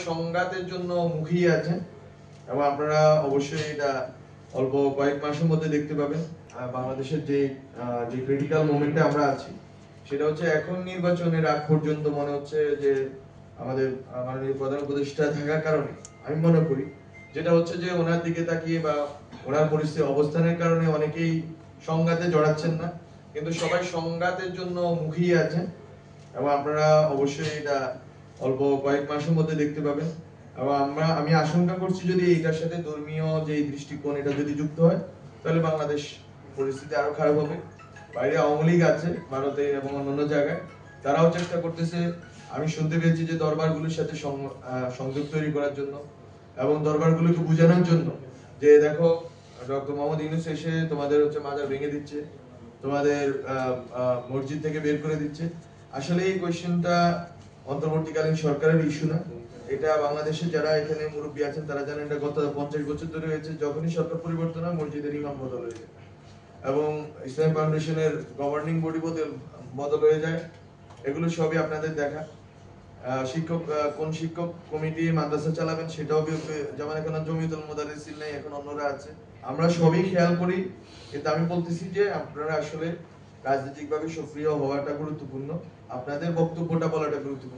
সংঘাতের জন্য মুখিয়ে আছেন এবং আপনারা অবশ্যই এটা অল্প কয়েক মাসের মধ্যে দেখতে পাবেন। বাংলাদেশের যে ক্রিটিক্যাল মোমেন্টে আমরা আছি সেটা হচ্ছে এখন নির্বাচনের আগ পর্যন্ত মনে হচ্ছে যে আমাদের মাননীয় প্রধান উপদেষ্টা থাকার কারণে আমি মনে করি যেটা হচ্ছে যে ওনার দিকে তাকিয়ে বা ওনার পরিস্থিতি অবস্থানের কারণে অনেকেই সংঘাতে জড়াচ্ছেন না, কিন্তু সবাই সংঘাতের জন্য মুখিয়ে আছেন এবং আপনারা অবশ্যই এটা অল্প কয়েক মাসের মধ্যে দেখতে পাবেন। এবং আমি আশঙ্কা করছি যদি এটার সাথে ধর্মীয় যে দৃষ্টিকোণ এটা যদি যুক্ত হয় তাহলে বাংলাদেশ পরিস্থিতি আরো খারাপ হবে। বাইরে আওয়ামী লীগ আছে ভারতে এবং অন্যান্য জায়গায়, তারাও চেষ্টা করতেছে। আমি শুনতে পেয়েছি যে দরবারগুলোর সাথে সংযোগ তৈরি করার জন্য এবং দরবারগুলোকে বোঝানোর জন্য যে দেখো ডক্টর মোহাম্মদ ইউনূস এসে তোমাদের হচ্ছে মাজার ভেঙে দিচ্ছে, তোমাদের মসজিদ থেকে বের করে দিচ্ছে। আসলে এই কোয়েশ্চেনটা অন্তর্বর্তীকালীন সরকারের ইস্যু না, এটা বাংলাদেশের যারা এখানে মুরব্বী আছেন তারা জানেন এটা গত 50 বছর ধরে হয়েছে। যখনই সরকার পরিবর্তন হয় মসজিদের ইমাম বদল হয়ে যায় এবং ইসলাম ফাউন্ডেশনের গভর্নিং বডি বদল হয়ে যায়। এগুলো সবই আপনাদের দেখা। কোন শিক্ষক কমিটি মাদ্রাসা চালাবেন সেটাও যেমন এখন জমিয়তুল মুদাররিসিন নাই, এখন অন্যরা আছে। আমরা সবই খেয়াল করি, কিন্তু আমি বলতেছি যে আপনারা আসলে রাজনৈতিকভাবে সক্রিয় হওয়াটা গুরুত্বপূর্ণ, আপনাদের বক্তব্যটা বলাটা গুরুত্বপূর্ণ।